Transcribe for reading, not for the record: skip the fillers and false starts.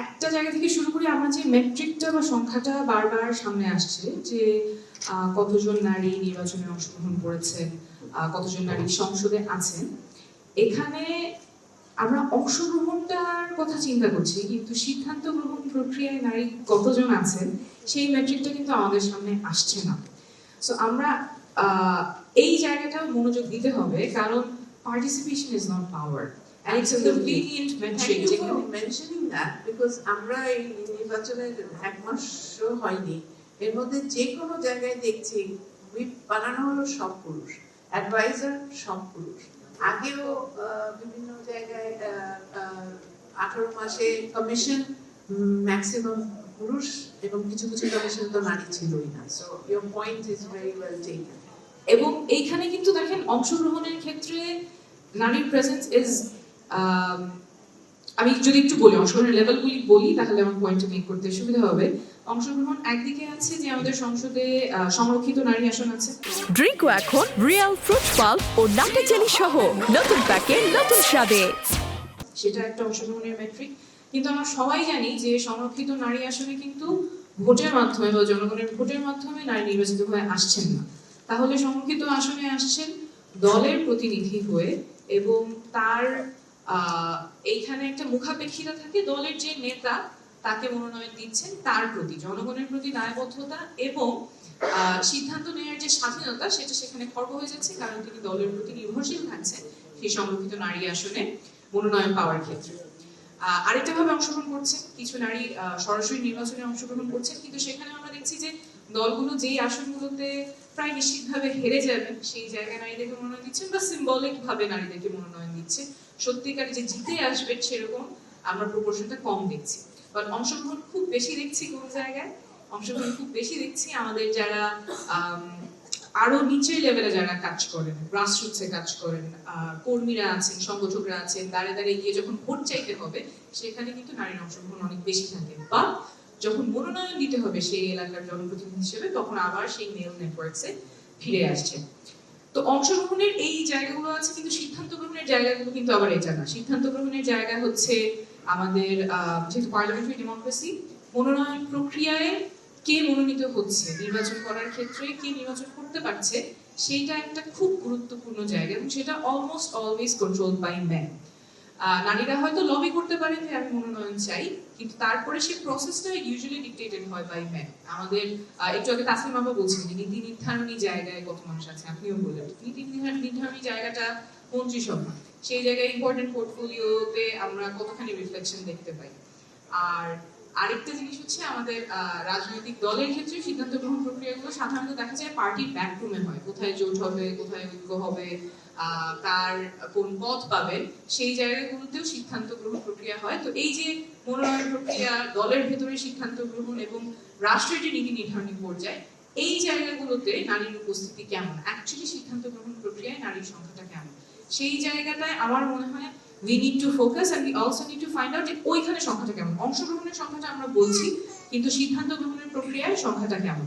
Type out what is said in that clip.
একটা জায়গা থেকে শুরু করি, আমরা যে মেট্রিকটা বা সংখ্যাটা বারবার সামনে আসছে যে কতজন নারী নির্বাচনে অংশগ্রহণ করেছেন, কতজন নারী সংসদে আছেন, এখানে আমরা অংশগ্রহণটার কথা চিন্তা করছি, কিন্তু সিদ্ধান্ত গ্রহণ প্রক্রিয়ায় নারী কতজন আছেন সেই মেট্রিকটা কিন্তু আমাদের সামনে আসছে না। সো আমরা এই জায়গাটা মনোযোগ দিতে হবে, কারণ participation is not power and it's a convenient metric. Thank you for mentioning that, because আমরা এই নির্বাচনের এক মাস হয়নি, এর মধ্যে যে কোনো জায়গায় দেখছি হুইপ বানানো হলো সব পুরুষ, অ্যাডভাইজার সব পুরুষ। আগেও বিভিন্ন জায়গায় 18 মাসে কমিশন ম্যাক্সিমাম পুরুষ, এবং কিছু কিছু কমিশন তো নারী ছিলই না। So your point is very well taken. এবং এইখানে কিন্তু দেখেন অংশগ্রহণের ক্ষেত্রে নারীর প্রেজেন্স ইজ, আমি যদি একটু বলি অংশগ্রহণের লেভেলগুলি বলি তাহলে আমার পয়েন্টটা মেক করতে সুবিধা হবে। অংশগ্রহণ একদিকে আছে যে আমাদের সংসদে সংরক্ষিত নারী আসন আছে। ড্রিঙ্কও এখন রিয়াল ফ্রুট পাল্প ও নাটে চেরি সহ নতুন প্যাকে নতুন স্বাদে, সেটা একটা অংশগ্রহণের মেট্রিক। কিন্তু আমরা সবাই জানি যে সংরক্ষিত নারী আসনে কিন্তু ভোটের মাধ্যমে বা জনগণের ভোটের মাধ্যমে নারী নির্বাচিত হয়ে আসছেন না। তাহলে সংরক্ষিত আসনে আসছেন দলের প্রতিনিধি হয়ে, এবং তার এইখানে একটা মুখাপেক্ষিতা থাকে, দলের যে নেতা তাকে মনোনয়ন দিচ্ছেন তার প্রতি জনগণের প্রতি দায়বদ্ধতা এবং সিদ্ধান্ত নেওয়ার যে স্বাধীনতা সেটা সেখানে খর্ব হয়ে যাচ্ছে, কারণ তিনি দলের প্রতি নির্ভরশীল থাকছেন সেই সংরক্ষিত নারী আসনে মনোনয়ন পাওয়ার ক্ষেত্রে। আরেকটা ভাবে অংশগ্রহণ করছেন কিছু নারী, সরাসরি নির্বাচনে অংশগ্রহণ করছেন, কিন্তু সেখানে আমরা দেখছি যে দলগুলো যেই আসনগুলোতে প্রায় নিশ্চিতভাবে হেরে যাবেন সেই জায়গায় নারীদেরকে মনোনয়ন দিচ্ছেন, বা সিম্বলিক ভাবে নারীদেরকে মনোনয়ন দিচ্ছে। সত্যিকারে যে জিতে আসবে সেরকম আমরা প্রপোর্শনটা কম দেখছি। বাট অংশগ্রহণ খুব বেশি দেখছি কোন জায়গায়, অংশগ্রহণ খুব বেশি দেখছি আমাদের যারা আরো নিচের লেভেলে যারা কাজ করেন, গ্রাসরুটসে কাজ করেন, কর্মীরা আছেন, সংগঠকরা আছেন, দাঁড়ে দাঁড়িয়ে গিয়ে যখন ভোট চাইতে হবে সেখানে কিন্তু নারীর অংশগ্রহণ অনেক বেশি থাকে। বা যখন মনোনয়ন দিতে হবে সেই এলাকার জনপ্রতিনিধি হিসেবে, তখন আবার সেই মেল নেটওয়ার্কসে ফিরে আসছে। তো অংশগ্রহণের এই জায়গাগুলো আছে, কিন্তু সিদ্ধান্ত গ্রহণের জায়গাগুলো কিন্তু আবার এটা না। সিদ্ধান্ত গ্রহণের জায়গা হচ্ছে আমাদের যেহেতু পার্লামেন্টারি ডেমোক্রেসি, মনোনয়ন প্রক্রিয়ায় কে মনোনীত হচ্ছে, নির্বাচন করার ক্ষেত্রে কে নির্বাচন করতে পারছে, সেইটা একটা খুব গুরুত্বপূর্ণ জায়গা, এবং সেটা almost always controlled by man. নারীরা হয়তো লবি করতে পারেন যে আমি মনোনয়ন চাই, কিন্তু তারপরে সেই প্রসেসটা ইউজুয়ালি ডিক্টেটেড হয় বাই ম্যান। আমাদের একটু আগে তাসলিম আপা বলছেন যে নীতি নির্ধারণী জায়গায় কত মানুষ আছে, আপনিও বললেন নীতি নির্ধারণী জায়গাটা মন্ত্রিসভা, সেই জায়গায় ইম্পর্টেন্ট পোর্টফোলিওতে আমরা কতখানি রিফ্লেকশন দেখতে পাই। আর আরেকটা জিনিস হচ্ছে আমাদের রাজনৈতিক দলের ক্ষেত্রে সিদ্ধান্ত গ্রহণ প্রক্রিয়াগুলো সাধারণত দেখা যায় পার্টির ব্যাকরুমে হয়, কোথায় জোট হবে, কোথায় ঐক্য হবে, কার কোন পথ পাবে, সেই জায়গাগুলোতেও সিদ্ধান্ত গ্রহণ প্রক্রিয়া হয়। তো এই যে মনোনয়ন প্রক্রিয়া, দলের ভেতরে সিদ্ধান্ত গ্রহণ এবং রাষ্ট্রের যে নীতি নির্ধারণী পর্যায়ে, এই জায়গাগুলোতে নারীর উপস্থিতি কেমন, অ্যাকচুয়ালি সিদ্ধান্ত গ্রহণ প্রক্রিয়ায় নারীর সংখ্যাটা কেমন, সেই জায়গাটায় আমার মনে হয় we need to focus and we also need to find out যে ওইখানে সংখ্যাটা কেমন। অংশগ্রহণের সংখ্যাটা আমরা বলছি, কিন্তু সিদ্ধান্ত গ্রহণের প্রক্রিয়ায় সংখ্যাটা কেমন।